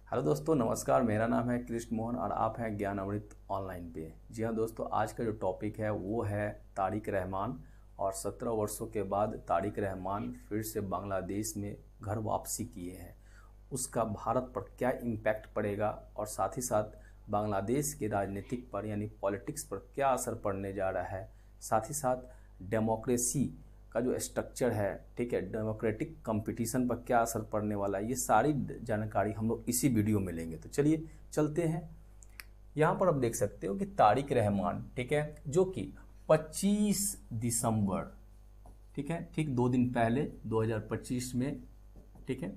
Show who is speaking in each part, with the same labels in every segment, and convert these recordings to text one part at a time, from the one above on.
Speaker 1: Hello दोस्तों, नमस्कार। मेरा नाम है कृष्ण मोहन और आप हैं ज्ञान अमृत ऑनलाइन पे। जी हाँ दोस्तों, आज का जो टॉपिक है वो है तारिक रहमान। और 17 वर्षों के बाद तारिक रहमान फिर से बांग्लादेश में घर वापसी किए हैं। उसका भारत पर क्या इम्पैक्ट पड़ेगा और साथ ही साथ बांग्लादेश के राजनीतिक पर यानी पॉलिटिक्स पर क्या असर पड़ने जा रहा है, साथ ही साथ डेमोक्रेसी का जो स्ट्रक्चर है, ठीक है, डेमोक्रेटिक कंपटीशन पर क्या असर पड़ने वाला है, ये सारी जानकारी हम लोग इसी वीडियो में लेंगे। तो चलिए चलते हैं। यहाँ पर आप देख सकते हो कि तारिक रहमान, ठीक है, जो कि 25 दिसंबर, ठीक है, ठीक 2 दिन पहले 2025 में, ठीक है,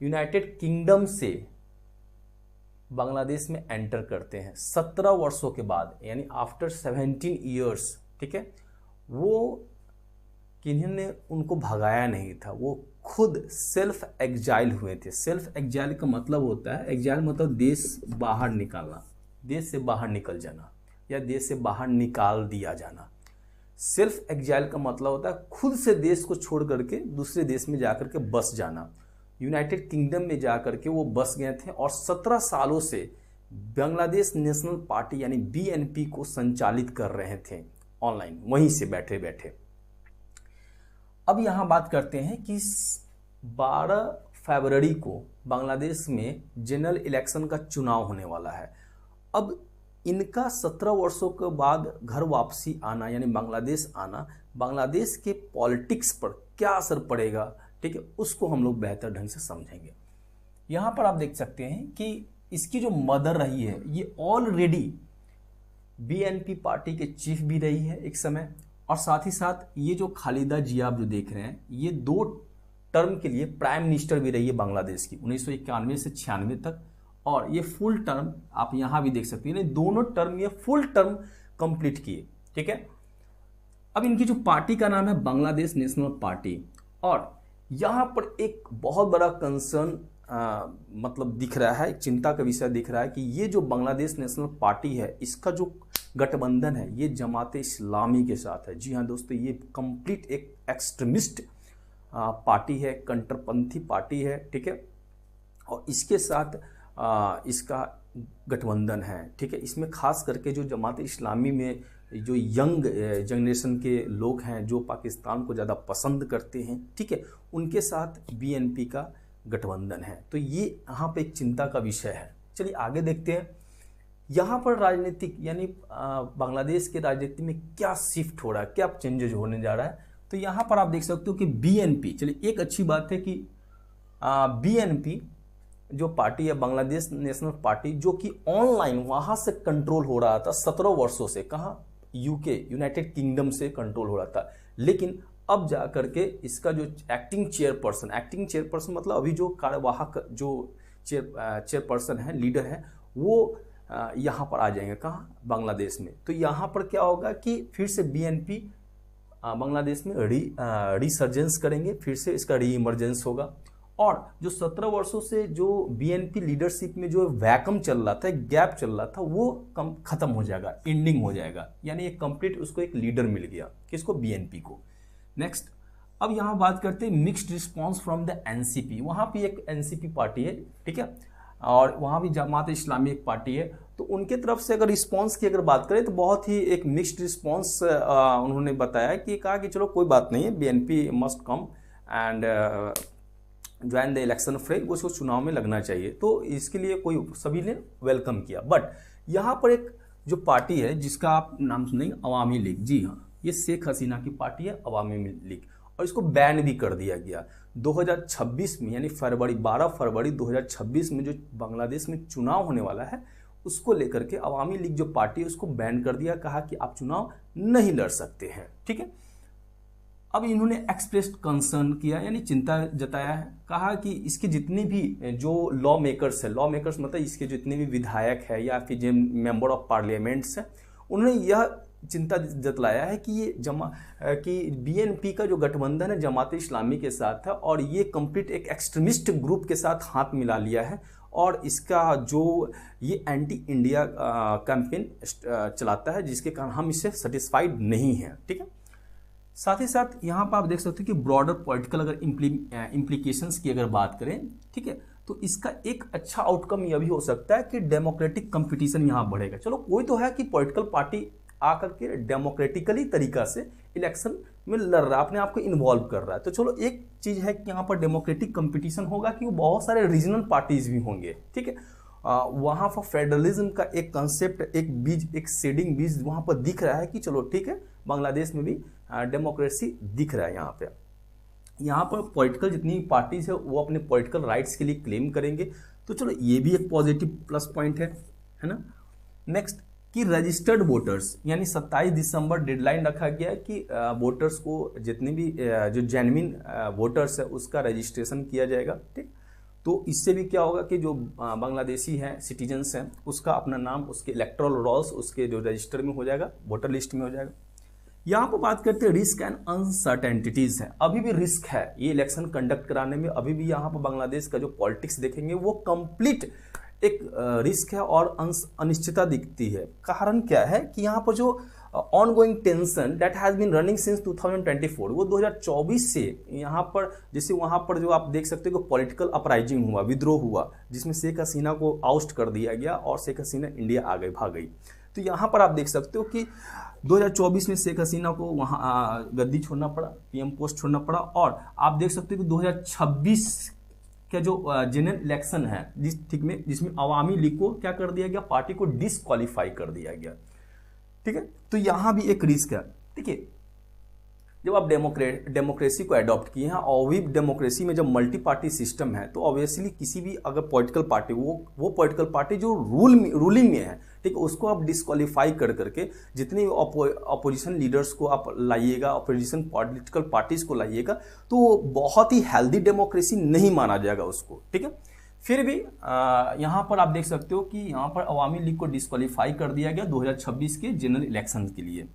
Speaker 1: यूनाइटेड किंगडम से बांग्लादेश में एंटर करते हैं 17 वर्षों के बाद, यानी आफ्टर 17 ईयर्स, ठीक है। वो किन्हीं ने उनको भगाया नहीं था, वो खुद सेल्फ एग्जाइल हुए थे। सेल्फ एग्जाइल का मतलब होता है, एग्जाइल मतलब देश बाहर निकालना, देश से बाहर निकल जाना या देश से बाहर निकाल दिया जाना। सेल्फ एग्जाइल का मतलब होता है खुद से देश को छोड़ करके दूसरे देश में जाकर के बस जाना। यूनाइटेड किंगडम में जाकर के वो बस गए थे और 17 सालों से बांग्लादेश नेशनल पार्टी यानी बीएनपी को संचालित कर रहे थे ऑनलाइन, वहीं से बैठे बैठे। अब यहाँ बात करते हैं कि 12 फरवरी को बांग्लादेश में जनरल इलेक्शन का चुनाव होने वाला है। अब इनका 17 वर्षों के बाद घर वापसी आना यानी बांग्लादेश आना, बांग्लादेश के पॉलिटिक्स पर क्या असर पड़ेगा, ठीक है, उसको हम लोग बेहतर ढंग से समझेंगे। यहाँ पर आप देख सकते हैं कि इसकी जो मदर रही है ये ऑलरेडी बीएनपी पार्टी के चीफ भी रही है एक समय, और साथ ही साथ ये जो खालिदा जिया आप जो देख रहे हैं ये 2 टर्म के लिए प्राइम मिनिस्टर भी रही है बांग्लादेश की 1991 से 96 तक। और ये फुल टर्म आप यहाँ भी देख सकते हैं, दोनों टर्म ये फुल टर्म कंप्लीट किए, ठीक है। अब इनकी जो पार्टी का नाम है बांग्लादेश नेशनल पार्टी, और यहाँ पर एक बहुत बड़ा कंसर्न मतलब दिख रहा है, एक चिंता का विषय दिख रहा है कि ये जो बांग्लादेश नेशनल पार्टी है इसका जो गठबंधन है ये जमात इस्लामी के साथ है। जी हाँ दोस्तों, ये कंप्लीट एक एक्सट्रीमिस्ट पार्टी है, कट्टरपंथी पार्टी है, ठीक है, और इसके साथ इसका गठबंधन है, ठीक है। इसमें खास करके जो जमात इस्लामी में जो यंग जनरेशन के लोग हैं जो पाकिस्तान को ज़्यादा पसंद करते हैं, ठीक है, उनके साथ बीएनपी का गठबंधन है। तो ये यहाँ पे एक चिंता का विषय है। चलिए आगे देखते हैं। यहाँ पर राजनीतिक यानी बांग्लादेश के राजनीति में क्या शिफ्ट हो रहा है, क्या चेंजेज होने जा रहा है। तो यहाँ पर आप देख सकते हो कि बीएनपी, चलिए एक अच्छी बात है कि बीएनपी जो पार्टी है बांग्लादेश नेशनल पार्टी, जो कि ऑनलाइन वहाँ से कंट्रोल हो रहा था 17 वर्षों से, कहाँ, यूके यूनाइटेड किंगडम से कंट्रोल हो रहा था, लेकिन अब जा करके इसका जो एक्टिंग चेयरपर्सन मतलब अभी जो कार्यवाहक जो चेयरपर्सन है, लीडर है, वो यहाँ पर आ जाएंगे, कहाँ, बांग्लादेश में। तो यहाँ पर क्या होगा कि फिर से बीएनपी बांग्लादेश में रिसर्जेंस करेंगे, फिर से इसका री इमर्जेंस होगा। और जो 17 वर्षों से जो बीएनपी लीडरशिप में जो वैकम चल रहा था, गैप चल रहा था, वो खत्म हो जाएगा, एंडिंग हो जाएगा, यानी एक कंप्लीट उसको एक लीडर मिल गया, किसको, बीएनपी को। नेक्स्ट, अब यहाँ बात करते हैं mixed response from the NCP. वहाँ भी एक एनसीपी पार्टी है, ठीक है, और वहाँ भी जमात इस्लामी एक पार्टी है। तो उनके तरफ से अगर रिस्पांस की अगर बात करें तो बहुत ही एक मिक्स्ड रिस्पांस उन्होंने बताया कि कहा कि चलो कोई बात नहीं है, BNP must come and join the election फ्रे, उसको चुनाव में लगना चाहिए। तो इसके लिए कोई सभी ने वेलकम किया। बट यहाँ पर एक जो पार्टी है जिसका आप नाम सुनेंगे, अवामी लीग। जी हाँ, ये शेख हसीना की पार्टी है अवामी लीग, और इसको बैन भी कर दिया गया 2026 में, यानी 12 फरवरी 2026 में जो बांग्लादेश में चुनाव होने वाला है उसको लेकर के अवामी लीग जो पार्टी है उसको बैन कर दिया, कहा कि आप चुनाव नहीं लड़ सकते हैं, ठीक है। अब इन्होंने एक्सप्रेस्ड कंसर्न किया यानी चिंता जताया है, कहा कि इसके जितने भी जो लॉ मेकर्स है, लॉ मेकर्स मतलब इसके जितने भी विधायक है या फिर जो मेंबर ऑफ पार्लियामेंट्स है, उन्होंने यह चिंता जतलाया है कि ये कि बीएनपी का जो गठबंधन है जमात इस्लामी के साथ है और ये कंप्लीट एक एक्सट्रीमिस्ट ग्रुप के साथ हाथ मिला लिया है, और इसका जो ये एंटी इंडिया कैंपेन चलाता है, जिसके कारण हम इससे सेटिस्फाइड नहीं हैं, ठीक है। साथ ही साथ यहाँ पर आप देख सकते हैं कि ब्रॉडर पॉलिटिकल अगर इम्प्लीकेशंस की अगर बात करें, ठीक है, तो इसका एक अच्छा आउटकम यह भी हो सकता है कि डेमोक्रेटिक कंपटीशन यहाँ बढ़ेगा। चलो कोई तो है कि पॉलिटिकल पार्टी आकर के डेमोक्रेटिकली तरीका से इलेक्शन में लड़ रहा है, अपने आप को इन्वॉल्व कर रहा है। तो चलो एक चीज़ है कि यहाँ पर डेमोक्रेटिक कंपटीशन होगा कि बहुत सारे रीजनल पार्टीज भी होंगे, ठीक है। वहाँ पर फेडरलिज्म का एक कंसेप्ट, एक बीज, एक सीडिंग बीज वहाँ पर दिख रहा है कि चलो ठीक है, बांग्लादेश में भी डेमोक्रेसी दिख रहा है। यहाँ पर पॉलिटिकल जितनी पार्टीज है वो अपने पॉलिटिकल राइट्स के लिए क्लेम करेंगे। तो चलो ये भी एक पॉजिटिव प्लस पॉइंट है ना। नेक्स्ट कि रजिस्टर्ड वोटर्स, यानी 27 दिसंबर डेडलाइन रखा गया है कि वोटर्स को जितने भी जो जेन्युइन वोटर्स है उसका रजिस्ट्रेशन किया जाएगा, ठीक। तो इससे भी क्या होगा कि जो बांग्लादेशी हैं, सिटीजन्स हैं, उसका अपना नाम उसके इलेक्टोरल रोल्स उसके जो रजिस्टर में हो जाएगा, वोटर लिस्ट में हो जाएगा। यहाँ पर बात करते हैं रिस्क एंड अनसर्टेनिटीज है। अभी भी रिस्क है ये इलेक्शन कंडक्ट कराने में। अभी भी यहाँ पर बांग्लादेश का जो पॉलिटिक्स देखेंगे वो कंप्लीट एक रिस्क है और अनिश्चितता दिखती है। कारण क्या है कि यहाँ पर जो ongoing tension that has been running since 2024, वो 2024 से यहाँ पर, जैसे वहाँ पर जो आप देख सकते हो कि पॉलिटिकल अपराइजिंग हुआ, विद्रोह हुआ, जिसमें शेख हसीना को आउस्ट कर दिया गया और शेख हसीना इंडिया आ गई, भाग गई। तो यहाँ पर आप देख सकते हो कि 2024 में शेख हसीना को वहाँ गद्दी छोड़ना पड़ा, पीएम पोस्ट छोड़ना पड़ा। और आप देख सकते हो कि 2026 का जो जनरल इलेक्शन है जिसमें अवामी लीग को क्या कर दिया गया, पार्टी को डिसक्वालीफाई कर दिया गया, ठीक है। तो यहाँ भी एक रिस्क है, ठीक है। जब आप डेमोक्रेसी को अडॉप्ट किए हैं, और भी डेमोक्रेसी में जब मल्टी पार्टी सिस्टम है, तो ऑब्वियसली किसी भी अगर पॉलिटिकल पार्टी, वो पॉलिटिकल पार्टी जो रूलिंग में है, ठीक है, उसको आप डिस्क्वालीफाई कर करके जितने अपोजिशन लीडर्स को आप लाइएगा, अपोजिशन पॉलिटिकल पार्टीज को लाइएगा, तो बहुत ही हेल्दी डेमोक्रेसी नहीं माना जाएगा उसको, ठीक है। फिर भी यहाँ पर आप देख सकते हो कि यहाँ पर अवामी लीग को डिस्क्वालीफाई कर दिया गया 2026 के जनरल इलेक्शन के लिए।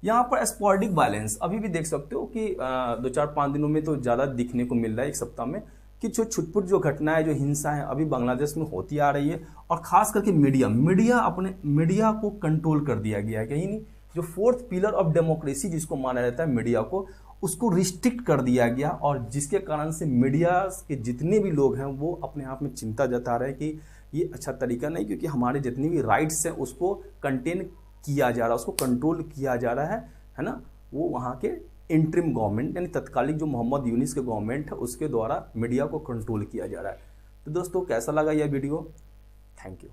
Speaker 1: यहाँ पर स्पोरेडिक वायलेंस अभी भी देख सकते हो कि 2-4-5 दिनों में तो ज़्यादा दिखने को मिल रहा है, एक सप्ताह में, कि जो छुटपुट जो घटनाएं, जो हिंसा है अभी बांग्लादेश में होती आ रही है। और खास करके मीडिया को कंट्रोल कर दिया गया है। कहीं नहीं, जो फोर्थ पिलर ऑफ डेमोक्रेसी जिसको माना जाता है मीडिया को, उसको रिस्ट्रिक्ट कर दिया गया। और जिसके कारण से मीडिया के जितने भी लोग हैं वो अपने आप में चिंता जता रहे हैं कि ये अच्छा तरीका नहीं, क्योंकि हमारे जितने भी राइट्स हैं उसको कंटेन किया जा रहा है, उसको कंट्रोल किया जा रहा है ना। वो वहाँ के इंटरिम गवर्नमेंट यानी तत्कालिक जो मोहम्मद यूनिस के गवर्नमेंट है उसके द्वारा मीडिया को कंट्रोल किया जा रहा है। तो दोस्तों कैसा लगा यह वीडियो? Thank you.